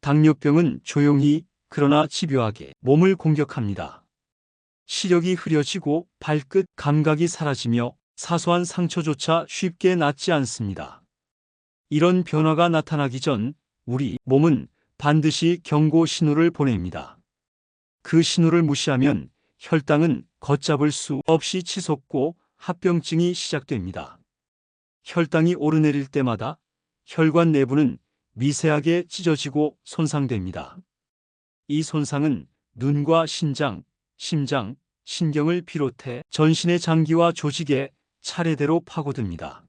당뇨병은 조용히 그러나 집요하게 몸을 공격합니다. 시력이 흐려지고 발끝 감각이 사라지며 사소한 상처조차 쉽게 낫지 않습니다. 이런 변화가 나타나기 전 우리 몸은 반드시 경고 신호를 보냅니다. 그 신호를 무시하면 혈당은 걷잡을 수 없이 치솟고 합병증이 시작됩니다. 혈당이 오르내릴 때마다 혈관 내부는 미세하게 찢어지고 손상됩니다. 이 손상은 눈과 신장, 심장, 신경을 비롯해 전신의 장기와 조직에 차례대로 파고듭니다.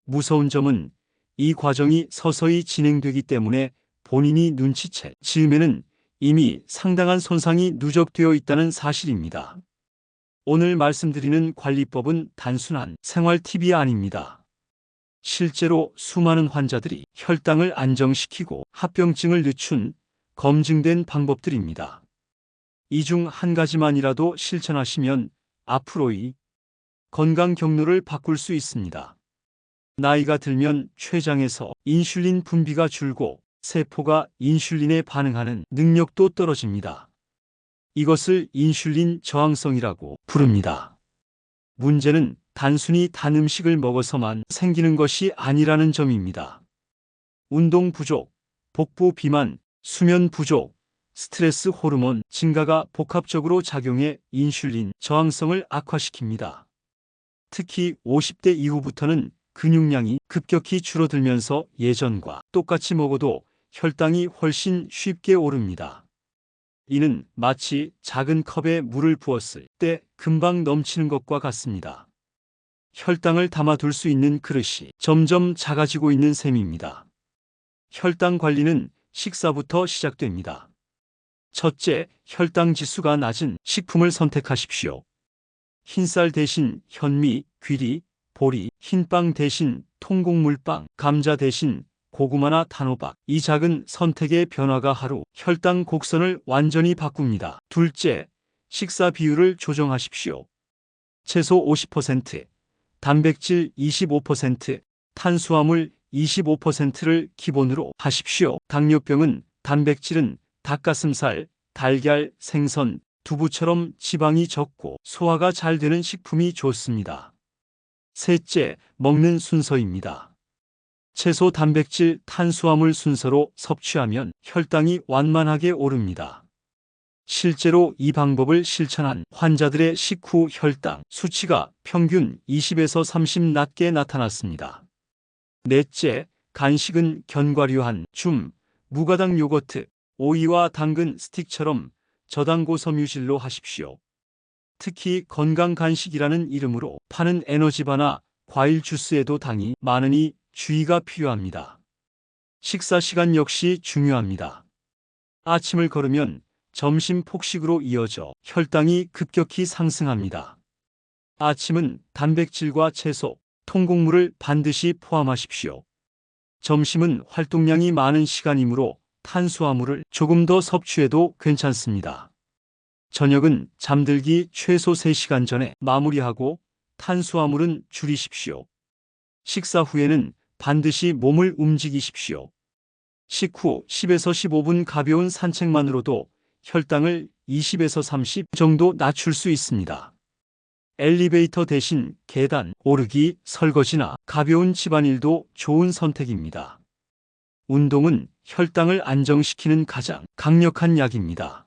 무서운 점은 이 과정이 서서히 진행되기 때문에 본인이 눈치채 즈음에는 이미 상당한 손상이 누적되어 있다는 사실입니다. 오늘 말씀드리는 관리법은 단순한 생활 팁이 아닙니다. 실제로 수많은 환자들이 혈당을 안정시키고 합병증을 늦춘 검증된 방법들입니다. 이 중 한 가지만이라도 실천하시면 앞으로의 건강 경로를 바꿀 수 있습니다. 나이가 들면 췌장에서 인슐린 분비가 줄고 세포가 인슐린에 반응하는 능력도 떨어집니다. 이것을 인슐린 저항성이라고 부릅니다. 문제는 단순히 단 음식을 먹어서만 생기는 것이 아니라는 점입니다. 운동 부족, 복부 비만, 수면 부족, 스트레스 호르몬 증가가 복합적으로 작용해 인슐린 저항성을 악화시킵니다. 특히 50대 이후부터는 근육량이 급격히 줄어들면서 예전과 똑같이 먹어도 혈당이 훨씬 쉽게 오릅니다. 이는 마치 작은 컵에 물을 부었을 때 금방 넘치는 것과 같습니다. 혈당을 담아둘 수 있는 그릇이 점점 작아지고 있는 셈입니다. 혈당 관리는 식사부터 시작됩니다. 첫째, 혈당 지수가 낮은 식품을 선택하십시오. 흰쌀 대신 현미, 귀리, 보리, 흰빵 대신 통곡물빵, 감자 대신 고구마나 단호박. 이 작은 선택의 변화가 하루 혈당 곡선을 완전히 바꿉니다. 둘째, 식사 비율을 조정하십시오. 채소 50%, 단백질 25%, 탄수화물 25%를 기본으로 하십시오. 당뇨병은 단백질은 닭가슴살, 달걀, 생선, 두부처럼 지방이 적고 소화가 잘 되는 식품이 좋습니다. 셋째, 먹는 순서입니다. 채소, 단백질, 탄수화물 순서로 섭취하면 혈당이 완만하게 오릅니다. 실제로 이 방법을 실천한 환자들의 식후 혈당 수치가 평균 20에서 30 낮게 나타났습니다. 넷째, 간식은 견과류한 줌, 무가당 요거트, 오이와 당근 스틱처럼 저당 섬유질로 하십시오. 특히 건강 간식이라는 이름으로 파는 에너지바나 과일 주스에도 당이 많으니 주의가 필요합니다. 식사 시간 역시 중요합니다. 아침을 거르면 점심 폭식으로 이어져 혈당이 급격히 상승합니다. 아침은 단백질과 채소, 통곡물을 반드시 포함하십시오. 점심은 활동량이 많은 시간이므로 탄수화물을 조금 더 섭취해도 괜찮습니다. 저녁은 잠들기 최소 3시간 전에 마무리하고 탄수화물은 줄이십시오. 식사 후에는 반드시 몸을 움직이십시오. 식후 10에서 15분 가벼운 산책만으로도 혈당을 20에서 30 정도 낮출 수 있습니다. 엘리베이터 대신 계단 오르기, 설거지나 가벼운 집안일도 좋은 선택입니다. 운동은 혈당을 안정시키는 가장 강력한 약입니다.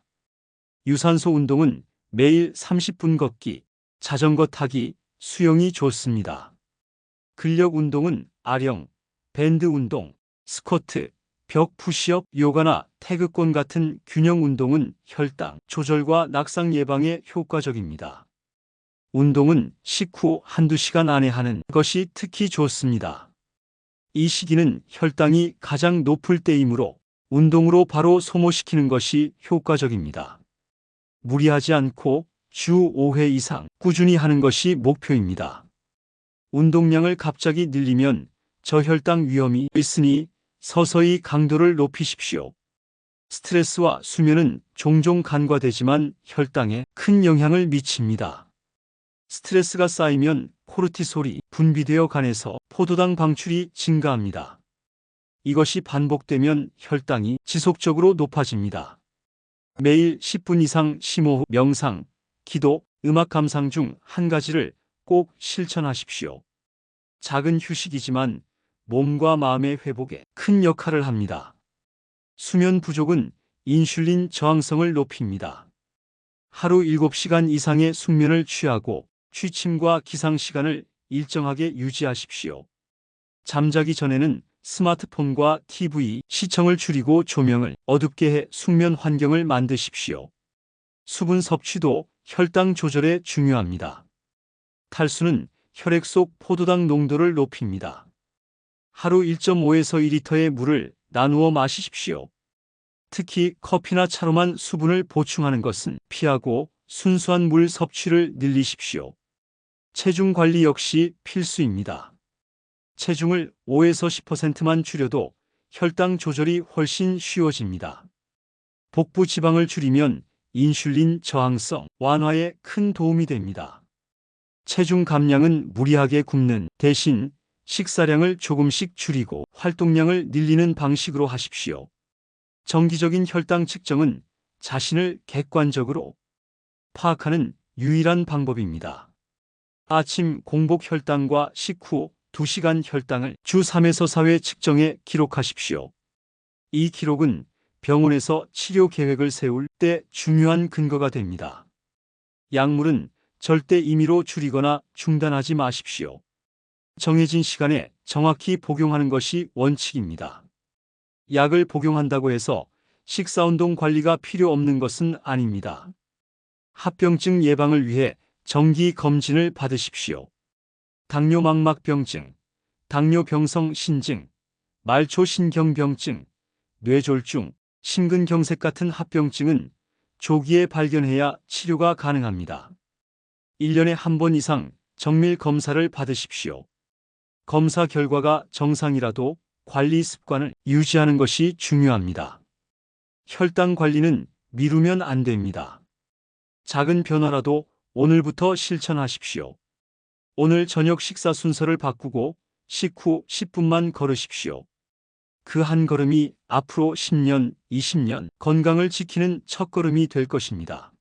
유산소 운동은 매일 30분 걷기, 자전거 타기, 수영이 좋습니다. 근력 운동은 아령, 밴드 운동, 스쿼트, 벽 푸시업, 요가나 태극권 같은 균형 운동은 혈당 조절과 낙상 예방에 효과적입니다. 운동은 식후 1~2시간 안에 하는 것이 특히 좋습니다. 이 시기는 혈당이 가장 높을 때이므로 운동으로 바로 소모시키는 것이 효과적입니다. 무리하지 않고 주 5회 이상 꾸준히 하는 것이 목표입니다. 운동량을 갑자기 늘리면 저혈당 위험이 있으니 서서히 강도를 높이십시오. 스트레스와 수면은 종종 간과되지만 혈당에 큰 영향을 미칩니다. 스트레스가 쌓이면 코르티솔이 분비되어 간에서 포도당 방출이 증가합니다. 이것이 반복되면 혈당이 지속적으로 높아집니다. 매일 10분 이상 심호흡, 명상, 기도, 음악 감상 중 한 가지를 꼭 실천하십시오. 작은 휴식이지만 몸과 마음의 회복에 큰 역할을 합니다. 수면 부족은 인슐린 저항성을 높입니다. 하루 7시간 이상의 숙면을 취하고 취침과 기상 시간을 일정하게 유지하십시오. 잠자기 전에는 스마트폰과 TV 시청을 줄이고 조명을 어둡게 해 숙면 환경을 만드십시오. 수분 섭취도 혈당 조절에 중요합니다. 탈수는 혈액 속 포도당 농도를 높입니다. 하루 1.5에서 2리터의 물을 나누어 마시십시오. 특히 커피나 차로만 수분을 보충하는 것은 피하고 순수한 물 섭취를 늘리십시오. 체중 관리 역시 필수입니다. 체중을 5에서 10%만 줄여도 혈당 조절이 훨씬 쉬워집니다. 복부 지방을 줄이면 인슐린 저항성 완화에 큰 도움이 됩니다. 체중 감량은 무리하게 굶는 대신 식사량을 조금씩 줄이고 활동량을 늘리는 방식으로 하십시오. 정기적인 혈당 측정은 자신을 객관적으로 파악하는 유일한 방법입니다. 아침 공복 혈당과 식후 2시간 혈당을 주 3에서 4회 측정해 기록하십시오. 이 기록은 병원에서 치료 계획을 세울 때 중요한 근거가 됩니다. 약물은 절대 임의로 줄이거나 중단하지 마십시오. 정해진 시간에 정확히 복용하는 것이 원칙입니다. 약을 복용한다고 해서 식사운동 관리가 필요 없는 것은 아닙니다. 합병증 예방을 위해 정기 검진을 받으십시오. 당뇨 망막병증, 당뇨병성 신증, 말초신경병증, 뇌졸중, 심근경색 같은 합병증은 조기에 발견해야 치료가 가능합니다. 1년에 한 번 이상 정밀 검사를 받으십시오. 검사 결과가 정상이라도 관리 습관을 유지하는 것이 중요합니다. 혈당 관리는 미루면 안 됩니다. 작은 변화라도 오늘부터 실천하십시오. 오늘 저녁 식사 순서를 바꾸고 식후 10분만 걸으십시오. 그 한 걸음이 앞으로 10년, 20년 건강을 지키는 첫걸음이 될 것입니다.